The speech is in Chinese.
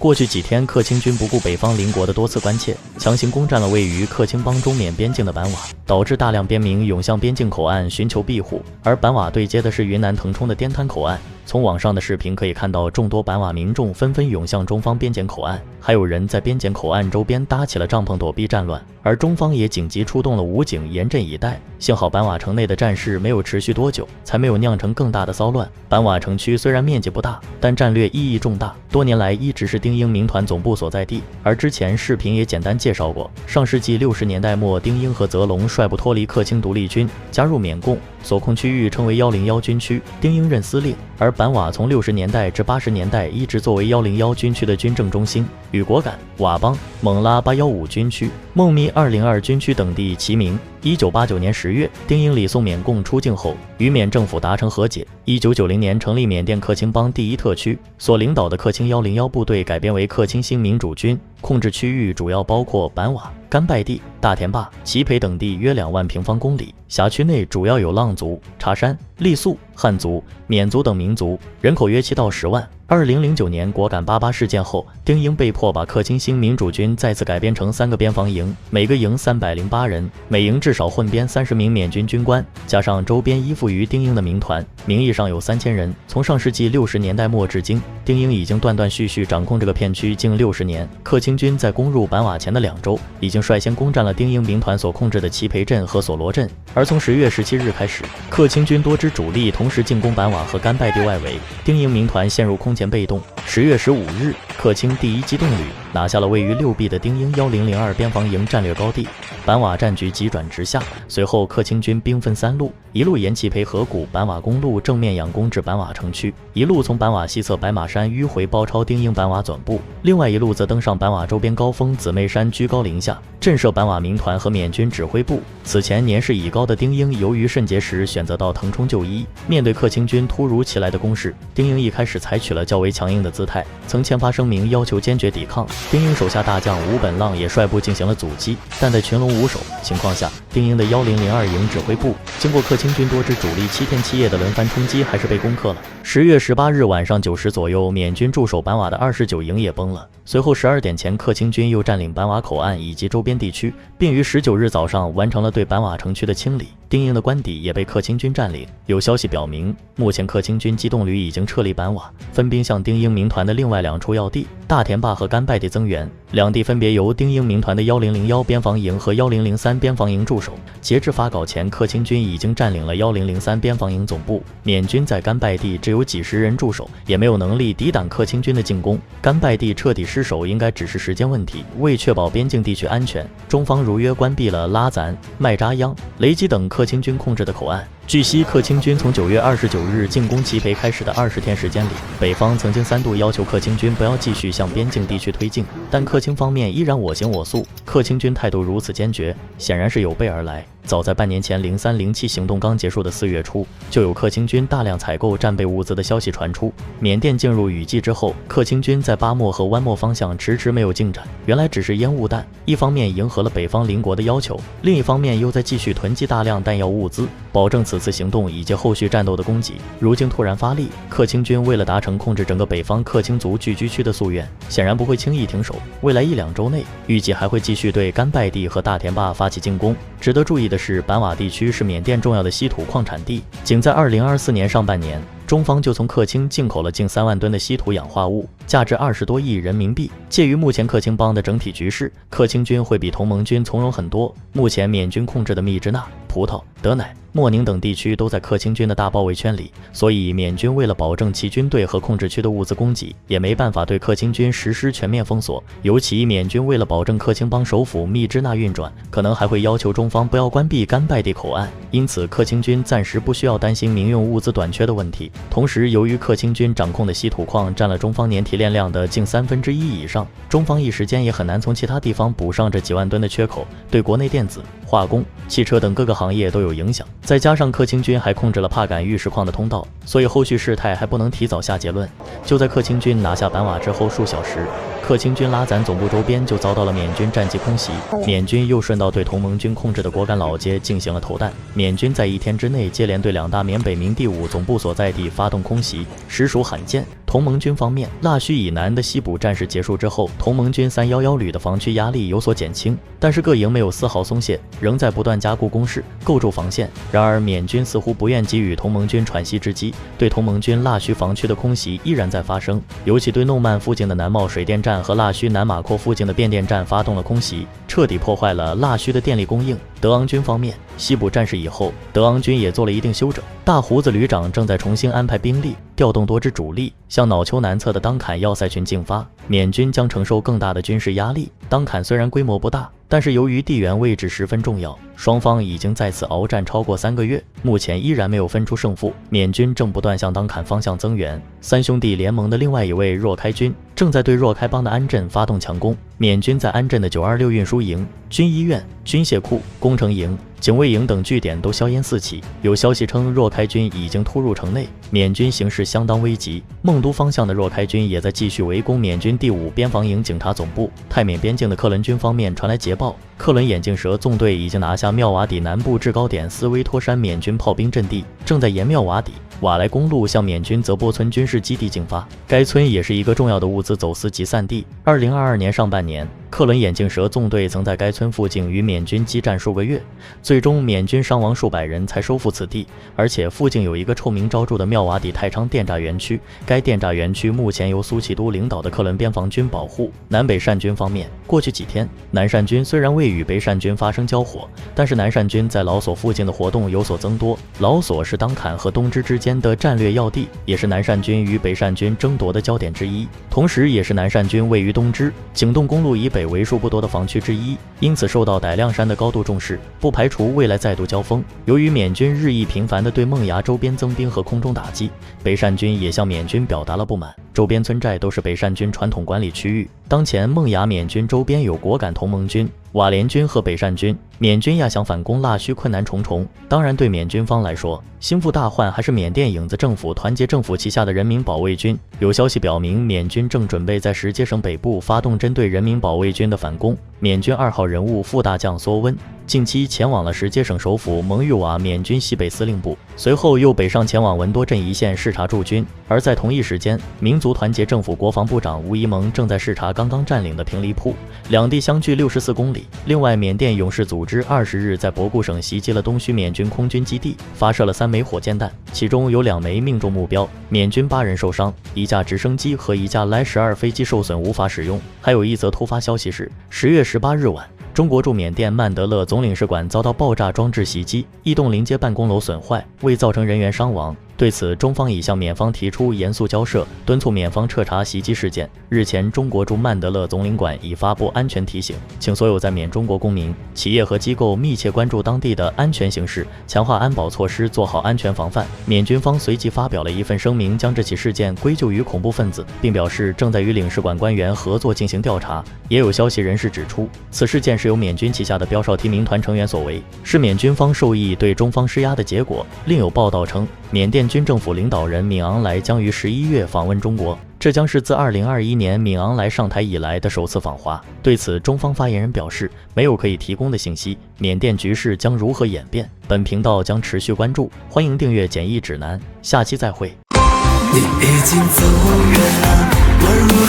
过去几天，克钦军不顾北方邻国的多次关切，强行攻占了位于克钦邦中缅边境的板瓦，导致大量边民涌向边境口岸寻求庇护。而板瓦对接的是云南腾冲的滇滩口岸。从网上的视频可以看到，众多板瓦民众纷纷涌向中方边检口岸，还有人在边检口岸周边搭起了帐篷躲避战乱。而中方也紧急出动了武警严阵以待。幸好板瓦城内的战事没有持续多久，才没有酿成更大的骚乱。板瓦城区虽然面积不大，但战略意义重大，多年来一直是丁英民团总部所在地。而之前视频也简单介绍过，上世纪60年代末，丁英和泽龙率部脱离克钦独立军，加入缅共，所控区域称为101军区，丁英任司令。而板瓦从60年代至80年代一直作为101军区的军政中心，与果敢、佤邦、勐拉815军区、孟咪202军区等地齐名。1989年10月，丁英礼送缅共出境后，与缅政府达成和解。1990年成立缅甸克钦邦第1特区，所领导的克钦101部队改编为克钦新民主军，控制区域主要包括板瓦、甘拜地、大田坝、齐培等地约2万平方公里。辖区内主要有浪族、茶山、傈僳、汉族、缅族等民族，人口约7到10万。2009年果敢88事件后，丁英被迫把克钦新民主军再次改编成3个边防营，每个营308人，每营至少混编30名缅军军官，加上周边依附于丁英的民团，名义上有3000人。从上世纪60年代末至今，丁英已经断断续续掌控这个片区近60年。克钦军在攻入板瓦前的2周，已经率先攻占了丁英民团所控制的齐培镇和索罗镇。而从10月17日开始，克钦军多支主力同时进攻板瓦和甘拜地外围，丁英民团陷入空前被动。10月15日，克钦第1机动旅拿下了位于6壁的丁英1002边防营战略高地，板瓦战局急转直下。随后，克钦军兵分3路，一路沿齐培河谷板瓦公路正面仰攻至板瓦城区，一路从板瓦西侧白马山迂回包抄丁英板瓦总部，另外一路则登上板瓦周边高峰姊妹山居高临下，震慑板瓦民团和缅军指挥部。此前年事已高的丁英由于肾结石，选择到腾冲就医。面对克钦军突如其来的攻势，丁英一开始采取了较为强硬的姿态，曾签发声明要求坚决抵抗。丁英手下大将吴本浪也率部进行了阻击，但在群龙无首情况下，丁英的1002营指挥部经过克钦军多支主力7天7夜的轮番冲击，还是被攻克了。10月18日晚上9时左右，缅军驻守板瓦的29营也崩了。随后12点前，克钦军又占领板瓦口岸以及周边地区，并于19日早上完成了对板瓦城区的清理。丁英的官邸也被克钦军占领。有消息表明，目前克钦军机动旅已经撤离板瓦，分兵向丁英民团的另外2处要地大田坝和甘拜地增援，两地分别由丁英民团的1001边防营和1003边防营驻守。截至发稿前，克钦军已经占领了1003边防营总部，缅军在甘拜地只有几十人驻守，也没有能力抵挡克钦军的进攻。甘拜地彻底失守应该只是时间问题。为确保边境地区安全，中方如约关闭了拉赞、麦扎央、雷基等克钦军控制的口岸。据悉，克钦军从9月29日进攻齐培开始的20天时间里，北方曾经3度要求克钦军不要继续向边境地区推进，但克钦方面依然我行我素。克钦军态度如此坚决，显然是有备而来。早在半年前0307行动刚结束的4月初，就有克钦军大量采购战备物资的消息传出。缅甸进入雨季之后，克钦军在巴莫和湾莫方向迟迟没有进展，原来只是烟雾弹。一方面迎合了北方邻国的要求，另一方面又在继续囤积大量弹药物资，保证此次行动以及后续战斗的供给。如今突然发力，克钦军为了达成控制整个北方克钦族聚居区的夙愿，显然不会轻易停手。未来1-2周内，预计还会继续对甘拜地和大田坝发起进攻。值得注意的是，板瓦地区是缅甸重要的稀土矿产地，仅在2024年上半年，中方就从克钦进口了近3万吨的稀土氧化物，价值20多亿人民币。介于目前克钦邦的整体局势，克钦军会比同盟军从容很多。目前缅军控制的密支那、葡萄、德乃、莫宁等地区都在克钦军的大包围圈里，所以缅军为了保证其军队和控制区的物资供给，也没办法对克钦军实施全面封锁。尤其缅军为了保证克钦邦首府密支那运转，可能还会要求中方不要关闭甘拜地口岸，因此克钦军暂时不需要担心民用物资短缺的问题。同时，由于克钦军掌控的稀土矿占了中方年提炼量的近1/3以上，中方一时间也很难从其他地方补上这几万吨的缺口，对国内电子、化工、汽车等各个行业都有影响。再加上克钦军还控制了帕敢玉石矿的通道，所以后续事态还不能提早下结论。就在克钦军拿下板瓦之后数小时，克钦军拉赞总部周边就遭到了缅军战机空袭，缅军又顺道对同盟军控制的果敢老街进行了投弹。缅军在1天之内接连对2大缅北民第5总部所在地发动空袭，实属罕见。同盟军方面，腊戌以南的西部战事结束之后，同盟军311旅的防区压力有所减轻，但是各营没有丝毫松懈，仍在不断加固工事，构筑防线。然而缅军似乎不愿给予同盟军喘息之机，对同盟军腊戌防区的空袭依然在发生，尤其对弄曼附近的南茂水电站和腊戌南马阔附近的变电站发动了空袭，彻底破坏了腊戌的电力供应。德昂军方面，西部战事以后，德昂军也做了一定休整，大胡子旅长正在重新安排兵力，调动多支主力向脑丘南侧的当坎要塞群进发，缅军将承受更大的军事压力。当坎虽然规模不大，但是由于地缘位置十分重要，双方已经在此鏖战超过3个月，目前依然没有分出胜负。缅军正不断向当坎方向增援，三兄弟联盟的另外一位若开军正在对若开邦的安镇发动强攻。缅军在安镇的926运输营、军医院、军械库、工程营、警卫营等据点都硝烟四起，有消息称若开军已经突入城内，缅军形势相当危急。孟都方向的若开军也在继续围攻缅军第5边防营警察总部。泰缅边境的克伦军方面传来捷报，克伦眼镜蛇纵队已经拿下妙瓦底南部制高点斯威托山缅军炮兵阵地，正在沿妙瓦底瓦莱公路向缅军泽波村军事基地进发，该村也是一个重要的物资走私集散地。2022年上半年，克伦眼镜蛇纵队曾在该村附近与缅军激战数个月，最终缅军伤亡数百人才收复此地，而且附近有一个臭名昭著的妙瓦底太昌电炸园区，该电炸园区目前由苏契都领导的克伦边防军保护。南北善军方面，过去几天，南善军虽然未与北善军发生交火，但是南善军在老索附近的活动有所增多。老索是当坎和东支之间的战略要地，也是南善军与北善军争夺的焦点之一，同时也是南善军位于东支景洞公路以北为数不多的防区之一，因此受到傣亮山的高度重视，不排除未来再度交锋。由于缅军日益频繁地对孟崖周边增兵和空中打击，北善军也向缅军表达了不满。周边村寨都是北善军传统管理区域，当前孟崖缅军周边有果敢同盟军、瓦联军和北善军，缅军要想反攻腊戌困难重重。当然对缅军方来说，心腹大患还是缅甸影子政府团结政府旗下的人民保卫军。有消息表明，缅军正准备在什阶省北部发动针对人民保卫军的反攻。缅军2号人物副大将梭温近期前往了什阶省首府蒙育瓦缅军西北司令部，随后又北上前往文多镇一线视察驻军。而在同一时间，民族团结政府国防部长吴怡蒙正在视察刚刚占领的平黎铺，两地相距64公里。另外，缅甸勇士组织20日在博固省袭击了东须缅军空军基地，发射了3枚火箭弹，其中有2枚命中目标，缅军8人受伤，1架直升机和1架莱12飞机受损无法使用。还有一则突发消息是，10月18日晚，中国驻缅甸曼德勒总领事馆遭到爆炸装置袭击，一栋临街办公楼损坏，未造成人员伤亡。对此，中方已向缅方提出严肃交涉，敦促缅方彻查袭击事件。日前，中国驻曼德勒总领馆已发布安全提醒，请所有在缅中国公民、企业和机构密切关注当地的安全形势，强化安保措施，做好安全防范。缅军方随即发表了一份声明，将这起事件归咎于恐怖分子，并表示正在与领事馆官员合作进行调查。也有消息人士指出，此事件是由缅军旗下的标少提民团成员所为，是缅军方受意对中方施压的结果。另有报道称，缅甸军政府领导人敏昂莱将于11月访问中国，这将是自2021年敏昂莱上台以来的首次访华。对此，中方发言人表示，没有可以提供的信息，缅甸局势将如何演变，本频道将持续关注，欢迎订阅简易指南，下期再会。你已经走远了，